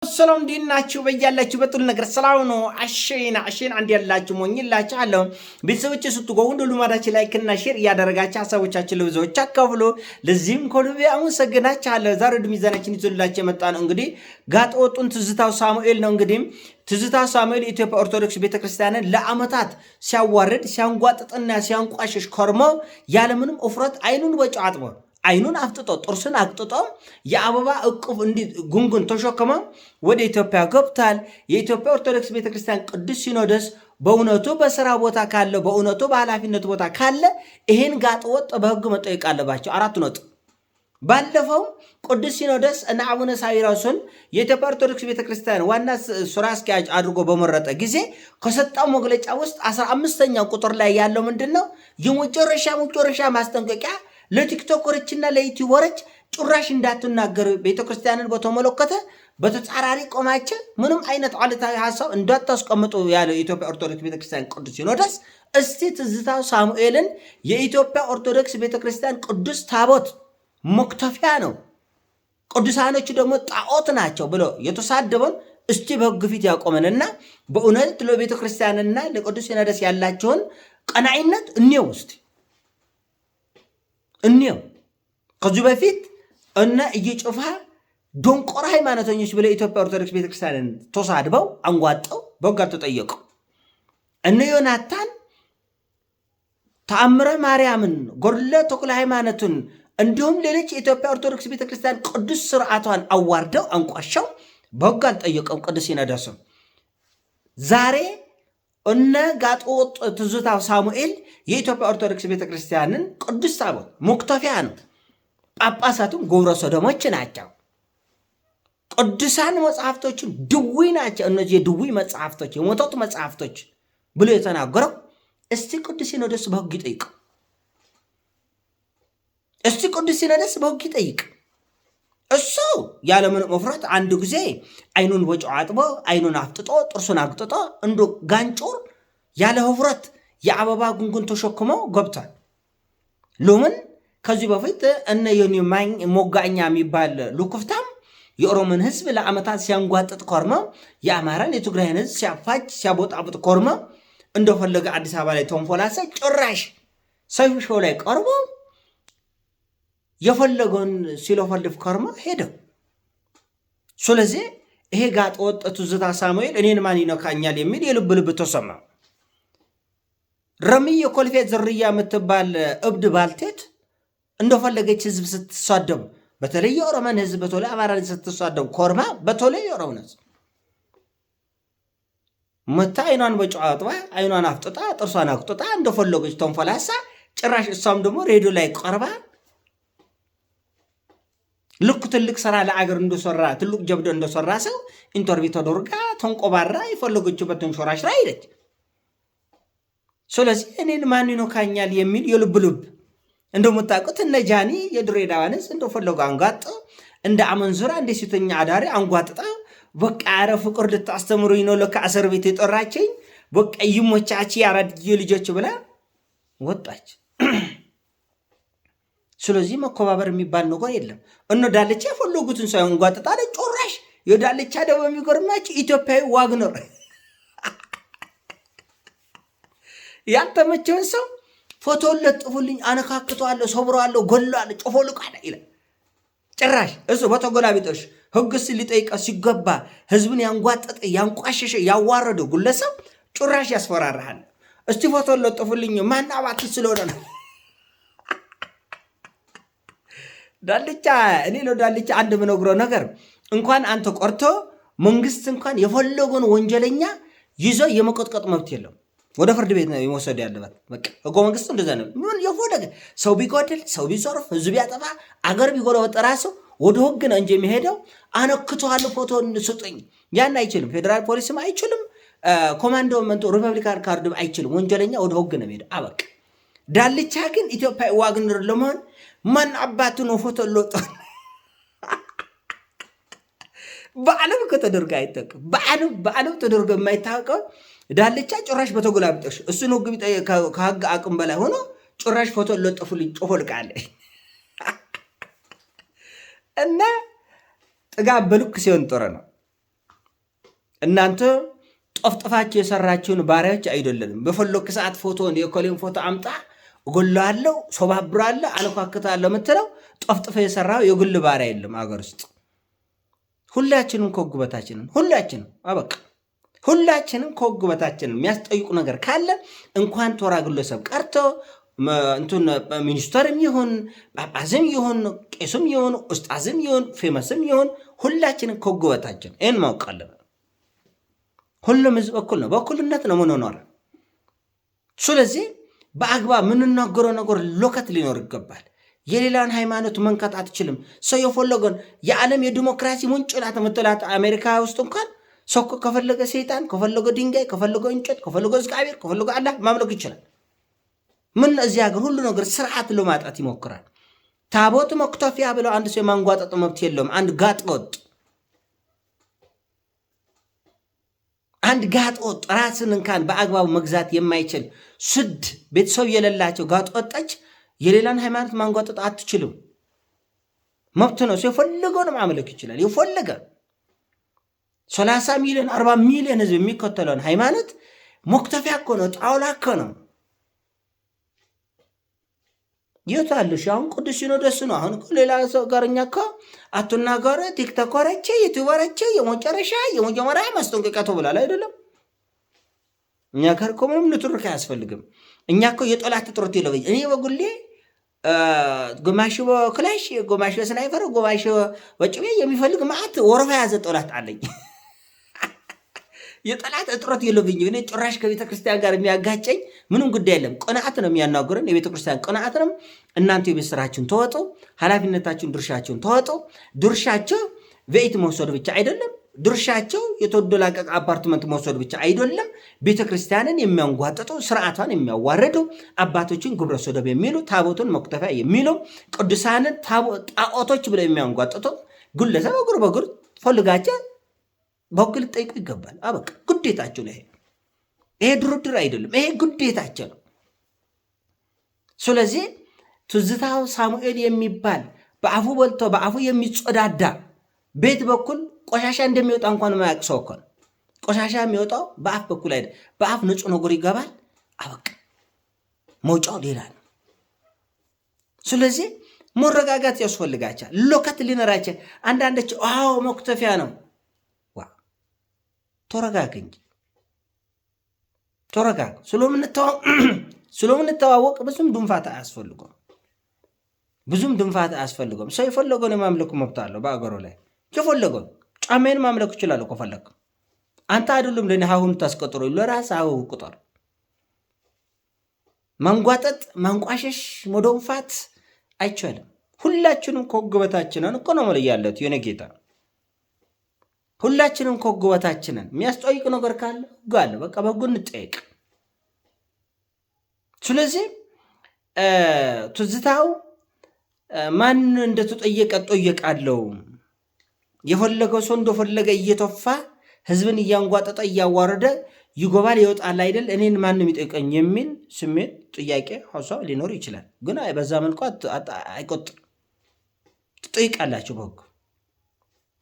ሰላም እንዴት ናችሁ? በያላችሁ በጥል ነገር ሰላም ነው። አሸን አንድ ያላችሁ ሞኝላችኋለሁ። ቤተሰቦች ስትገቡ እንደ ልማዳችን ላይክ እና ሼር እያደረጋችሁ ሀሳቦቻችን ለብዙዎች አካፍሉ። ለዚህም ከልቤ አመሰግናችኋለሁ። ዛሬ ወደ ሚዛናችን ይዞላችሁ የመጣ ነው እንግዲህ ጋጠ ወጡን ትዝታው ሳሙኤል ነው። እንግዲህ ትዝታው ሳሙኤል የኢትዮጵያ ኦርቶዶክስ ቤተክርስቲያንን ለአመታት ሲያዋርድ ሲያንጓጥጥና ሲያንቋሽሽ ከርሞ ያለምንም እፍረት አይኑን በጨው አጥቦ አይኑን አፍጥጦ ጥርሱን አቅጥጦ የአበባ እቅፍ እንዲ ጉንጉን ተሸክሞ ወደ ኢትዮጵያ ገብቷል። የኢትዮጵያ ኦርቶዶክስ ቤተክርስቲያን ቅዱስ ሲኖዶስ በእውነቱ በስራ ቦታ ካለ በእውነቱ በኃላፊነት ቦታ ካለ ይሄን ጋጠ ወጥ በህግ መጠየቅ አለባቸው። 4 ነጥብ። ባለፈው ቅዱስ ሲኖዶስ እና አቡነ ሳዊሮስን የኢትዮጵያ ኦርቶዶክስ ቤተክርስቲያን ዋና ስራ አስኪያጅ አድርጎ በመረጠ ጊዜ ከሰጠው መግለጫ ውስጥ 15ኛው ቁጥር ላይ ያለው ምንድነው? የመጨረሻ ማስጠንቀቂያ ለቲክቶከሮችና ለዩቲዩበሮች ጭራሽ እንዳትናገር ቤተክርስቲያንን በተመለከተ በተጻራሪ ቆማቸው ምንም አይነት አሉታዊ ሐሳብ እንዳታስቀምጡ ያለው የኢትዮጵያ ኦርቶዶክስ ቤተክርስቲያን ቅዱስ ሲኖዶስ እስቲ ትዝታው ሳሙኤልን የኢትዮጵያ ኦርቶዶክስ ቤተክርስቲያን ቅዱስ ታቦት መክተፊያ ነው፣ ቅዱሳኖቹ ደግሞ ጣዖት ናቸው ብሎ የተሳደበን እስቲ በሕግ ፊት ያቆመንና በእውነት ለቤተክርስቲያንና ለቅዱስ ሲኖዶስ ያላቸውን ቀናኢነት እንየው እስቲ እንየው። ከዚህ በፊት እነ እየጮፋ ዶንቆራ ሃይማኖተኞች ብለ ኢትዮጵያ ኦርቶዶክስ ቤተክርስቲያንን ተሳድበው አንጓጠው በሕግ አልተጠየቁ። እነ ዮናታን ተአምረ ማርያምን ጎርለ ተክለ ሃይማኖትን እንዲሁም ሌሎች የኢትዮጵያ ኦርቶዶክስ ቤተክርስቲያን ቅዱስ ስርዓቷን አዋርደው አንቋሸው በሕግ አልጠየቀም ቅዱስ ሲኖዶስም። ዛሬ እነ ጋጠ ወጥ ትዝታው ሳሙኤል የኢትዮጵያ ኦርቶዶክስ ቤተክርስቲያንን ቅዱስ ታቦት መክተፊያ ነው። ጳጳሳቱም ግብረ ሰዶሞች ናቸው። ቅዱሳን መጽሐፍቶችን ድዊ ናቸው። እነዚህ የድዊ መጽሐፍቶች የሞቶት መጽሐፍቶች ብሎ የተናገረው እስቲ ቅዱስ ሲኖዶስ በሕግ ይጠይቅ። እስቲ ቅዱስ ሲኖዶስ በሕግ ይጠይቅ። እሱ ያለምንም እፍረት አንድ ጊዜ አይኑን በጨው አጥቦ አይኑን አፍጥጦ ጥርሱን አግጥጦ እንዶ ጋንጮር ያለ እፍረት የአበባ ጉንጉን ተሸክሞ ገብቷል። ሎምን ከዚህ በፊት እነ ዮኒ ሞጋኛ የሚባል ሉክፍታም የኦሮሞን ህዝብ ለአመታት ሲያንጓጥጥ ኮርመ የአማራን የትግራይን ህዝብ ሲያፋጅ ሲያቦጣብጥ ኮርመ እንደፈለገ አዲስ አበባ ላይ ተንፎላሰ ጭራሽ ሰይፉ ሾው ላይ ቀርቦ የፈለገውን ሲለፈልፍ ከርማ ሄደ። ስለዚህ ይሄ ጋጠ ወጥ ትዝታ ሳሙኤል እኔን ማን ይነካኛል የሚል የልብ ልብ ተሰማ። ረሚ የኮልፌ ዝርያ የምትባል እብድ ባልቴት እንደፈለገች ህዝብ ስትሳደብ፣ በተለይ የኦሮሞን ህዝብ በተለይ አማራን ስትሳደብ ኮርማ በተለይ የኦሮሞን ህዝብ መታ አይኗን በጨው አጥባ አይኗን አፍጥጣ ጥርሷን አቅጥጣ እንደፈለገች ተንፈላሳ ጭራሽ እሷም ደግሞ ሬዲዮ ላይ ቀርባ ልክ ትልቅ ስራ ለአገር እንደሰራ ትልቅ ጀብዶ እንደሰራ ሰው ኢንተርቪው ተደርጋ ተንቆባራ የፈለገችበትን ሾራሽ ላይ ሄደች። ስለዚህ እኔን ማን ይነካኛል የሚል የልብ ልብ እንደምታውቁት እነ ጃኒ የድሬዳዋንስ እንደፈለጉ አንጓጥ እንደ አመንዝራ እንደ ሴተኛ አዳሪ አንጓጥጣ በቃ ኧረ ፍቅር ልታስተምሩኝ ነው ለካ እስር ቤት የጠራችኝ በቃ ይሞቻች ያራድዬ ልጆች ብላ ወጣች። ስለዚህ መኮባበር የሚባል ነገር የለም። እነ ዳልቻ የፈለጉትን ሳይሆን ጓጥጣለ ጮራሽ የዳልቻ ደግሞ የሚገርማችሁ ኢትዮጵያዊ ዋግነር ያልተመቸውን ሰው ፎቶ ለጥፉልኝ፣ አነካክተዋለሁ፣ ሰብረዋለሁ፣ ገለዋለሁ፣ ጮፎልቃለ ይላል። ጭራሽ እሱ በተጎላቢጦሽ ህግስ ሊጠይቀ ሲገባ ህዝብን ያንጓጠጠ ያንቋሸሸ ያዋረደ ግለሰብ ጭራሽ ያስፈራራሃል። እስቲ ፎቶ ለጥፉልኝ ማን አባት ስለሆነ ነው። ዳልቻ እኔ ነው ዳልቻ አንድ ምነግረው ነገር እንኳን አንተ ቆርቶ መንግስት እንኳን የፈለገውን ወንጀለኛ ይዞ የመቆጥቀጥ መብት የለው። ወደ ፍርድ ቤት ነው የመውሰድ ያለበት። በቃ ህገ መንግስቱ እንደዛ ነው። ምን የፈለገ ሰው ቢጎድል ሰው ቢዘርፍ ህዝብ ያጠፋ አገር ቢጎለበጥ ራሱ ወደ ህግ ነው እንጂ የሚሄደው አነክተዋለሁ ፎቶ ስጡኝ ያን አይችልም። ፌዴራል ፖሊስም አይችልም። ኮማንዶ መንቶ ሪፐብሊካን ካርድም አይችልም። ወንጀለኛ ወደ ህግ ነው የሚሄደው። አበቃ። ዳልቻ ግን ኢትዮጵያ ዋግነር ለመሆን ማን አባቱ ነው ፎቶ ለወጣ በዓለም ከተደርጋ አይተቅም። በዓለም ተደርጎ የማይታወቀው ዳልቻ ጭራሽ በተጎላብጦሽ እሱን ህግ ከህግ አቅም በላይ ሆኖ ጭራሽ ፎቶ ለጥፉልኝ ጮፎልቃለ እና ጥጋብ በልክ ሲሆን ጦር ነው። እናንተ ጠፍጥፋችሁ የሰራችሁን ባሪያዎች አይደለንም። በፈለክ ሰዓት ፎቶን የኮሌን ፎቶ አምጣ እጎላለሁ፣ ሶባብራለሁ፣ አለኳክታለሁ የምትለው ጠፍጥፈ የሰራው የግል ባሪያ የለም አገር ውስጥ። ሁላችንም ከሕግ በታችንን። ሁላችንም አበቃ። ሁላችንም ከሕግ በታችንን። የሚያስጠይቁ ነገር ካለ እንኳን ተራ ግለሰብ ቀርቶ እንትን ሚኒስተርም ይሁን ጳጳስም ይሁን ቄስም ይሁን ኡስጣዝም ይሁን ፌመስም ይሁን ሁላችንም ከሕግ በታችን። ይህን ማወቅ አለብን። ሁሉም ህዝብ እኩል ነው። በእኩልነት ነው ምንኖር። ስለዚህ በአግባብ የምንናገረው ነገር ሎከት ሊኖር ይገባል። የሌላን ሃይማኖት መንካት አትችልም። ሰው የፈለገን የዓለም የዲሞክራሲ ምንጭ ናት የምትላት አሜሪካ ውስጥ እንኳን ሰው ከፈለገ ሰይጣን፣ ከፈለገ ድንጋይ፣ ከፈለገ እንጨት፣ ከፈለገ እግዚአብሔር፣ ከፈለገ አላህ ማምለክ ይችላል። ምን እዚህ ሀገር ሁሉ ነገር ስርዓት ለማጣት ይሞክራል። ታቦት መክተፊያ ብለው አንድ ሰው የማንጓጠጥ መብት የለውም። አንድ ጋጥ ወጥ ራስን እንኳን በአግባቡ መግዛት የማይችል ስድ ቤተሰብ የሌላቸው ጋጥ ወጣች የሌላን ሃይማኖት ማንጓጠጥ አትችልም። መብት ነው። ሰው የፈለገውን ማምለክ ይችላል። የፈለገ 30 ሚሊዮን 40 ሚሊዮን ህዝብ የሚከተለውን ሃይማኖት መክተፊያ እኮ ነው፣ ጣውላ እኮ ነው። የት አለሽ? አሁን ቅዱስ ሲኖዶስ ነው። አሁን ሌላ ሰው ጋር እኛ እኮ አትናገር፣ ቲክቶከረቼ፣ ዩቲዩበረቼ የመጀመሪያ ማስጠንቀቂያ ተብሏል አይደለም? እኛ ጋር እኮ ምንም ንትርክ አያስፈልግም። እኛ እኮ የጠላት ጥረት የለብኝ። እኔ በጉሌ ግማሽ በክላሽ፣ ግማሽ በስናይፈር፣ ግማሽ በጭቤ የሚፈልግ ማዕት ወረፋ ያዘ ጠላት አለኝ። የጠላት እጥረት የለብኝ። እኔ ጭራሽ ከቤተ ክርስቲያን ጋር የሚያጋጨኝ ምንም ጉዳይ የለም። ቅንዓት ነው የሚያናገረን፣ የቤተ ክርስቲያን ቅንዓት ነው። እናንተ የቤት ስራችሁን ተወጡ፣ ኃላፊነታችሁን ድርሻችሁን ተወጡ። ድርሻቸው ቤት መውሰድ ብቻ አይደለም፣ ድርሻቸው የተወደላቀቀ አፓርትመንት መውሰድ ብቻ አይደለም። ቤተ ክርስቲያንን የሚያንጓጥጡ፣ ስርዓቷን የሚያዋረዱ፣ አባቶችን ግብረ ሰዶም የሚሉ፣ ታቦቱን መክተፊያ የሚሉ፣ ቅዱሳንን ጣዖቶች ብለው የሚያንጓጥጡ ግለሰብ እግር በእግር ፈልጋቸው በሕግ ልጠይቁ ይገባል። አበቃ። ግዴታቸው ነው። ይሄ ድርድር አይደለም፣ ይሄ ግዴታቸው ነው። ስለዚህ ትዝታው ሳሙኤል የሚባል በአፉ በልቶ በአፉ የሚጸዳዳ ቤት በኩል ቆሻሻ እንደሚወጣ እንኳን ማያውቅ ሰው እኮ ነው። ቆሻሻ የሚወጣው በአፍ በኩል አይደል። በአፍ ንጹህ ነገር ይገባል። አበቃ። መውጫው ሌላ ነው። ስለዚህ መረጋጋት ያስፈልጋቸዋል። ሎከት ሊኖራቸው አንዳንዶች አዎ መክተፊያ ነው። ተረጋግ እንጂ ተረጋግ። ስለምንተዋወቅ ብዙም ድንፋት አያስፈልገውም። ሰው የፈለገውን የማምለክ መብት አለው በአገሩ ላይ። የፈለገውን ጫሜን ማምለክ ይችላል ከፈለግ። አንተ አይደሉም ለእኔ ሀሁን ታስቆጥሮ ለራስ ሀሁ ቁጠር። ማንጓጠጥ፣ ማንቋሸሽ፣ መደንፋት አይቻልም። ሁላችንም ከሕግ በታችንን እኮ ነው ያለት የኔ ጌታ። ሁላችንም ከሕግ በታችንን። የሚያስጠይቅ ነገር ካለ ሕግ አለ። በቃ በሕጉ እንጠየቅ። ስለዚህ ትዝታው ማን እንደተጠየቀ ጠየቃለው። የፈለገው ሰው እንደፈለገ እየተፋ ህዝብን እያንጓጠጠ እያዋረደ ይጎባል ይወጣል አይደል? እኔን ማንም ይጠይቀኝ የሚል ስሜት፣ ጥያቄ፣ ሀሳብ ሊኖር ይችላል። ግን በዛ መልኩ አይቆጥር። ትጠይቃላችሁ በሕግ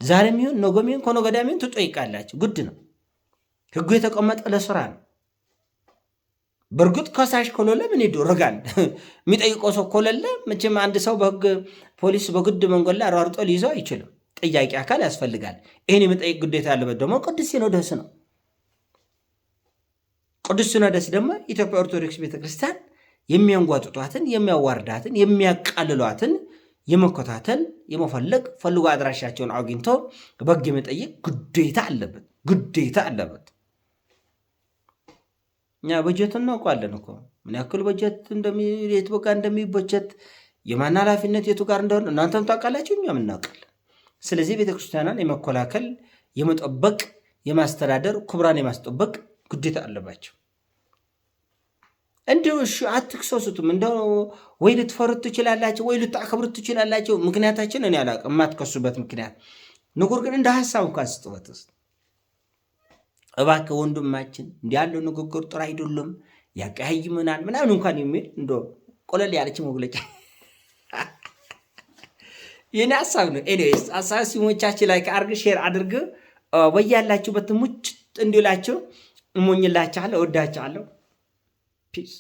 ዛሬም ይሁን ነገም ይሁን ከነገ ወዲያም ይሁን ትጠይቃላችሁ። ግድ ነው። ሕጉ የተቀመጠ ለስራ ነው። በእርግጥ ከሳሽ ከሌለ ምን ይደረጋል? የሚጠይቀው ሰው ከሌለ መቼም አንድ ሰው በሕግ ፖሊስ በግድ መንገድ ላይ አሯርጦ ሊይዘው አይችልም። ጥያቄ አካል ያስፈልጋል። ይህን የመጠየቅ ግዴታ ያለበት ደግሞ ቅዱስ ሲኖዶስ ነው። ቅዱስ ሲኖዶስ ደግሞ ኢትዮጵያ ኦርቶዶክስ ቤተክርስቲያን የሚያንጓጥጧትን፣ የሚያዋርዳትን፣ የሚያቃልሏትን የመከታተል የመፈለግ ፈልጎ አድራሻቸውን አግኝቶ በሕግ የመጠየቅ ግዴታ አለበት። እኛ በጀት እናውቃለን እኮ ምን ያክል በጀት የት በቃ እንደሚበጀት የማን ኃላፊነት የቱ ጋር እንደሆነ እናንተም ታውቃላችሁ፣ እኛም እናውቃለን። ስለዚህ ቤተክርስቲያንን የመከላከል የመጠበቅ የማስተዳደር ክብራን የማስጠበቅ ግዴታ አለባቸው። እንዲሁ አትክሰሱትም። እንደው ወይ ልትፈሩት ትችላላችሁ፣ ወይ ልታከብሩት ትችላላችሁ። ምክንያታችን እኔ አላውቅም፣ የማትከሱበት ምክንያት ነገር ግን እንደ ሀሳብ እንኳን ስጥበት ውስጥ እባክህ ወንድማችን እንዲህ ያለው ንግግር ጥሩ አይደለም፣ ያቀያይመናል ምናምን እንኳን የሚል እንደ ቆለል ያለች መግለጫ የኔ ሀሳብ ነው። ኤኒዌይስ ሀሳብ ሲሞቻችን ላይ ከአርግ ሼር አድርግ። በያላችሁበት ሙጭ እንዲላችሁ እሞኝላችኋለሁ። እወዳችኋለሁ። ፒስ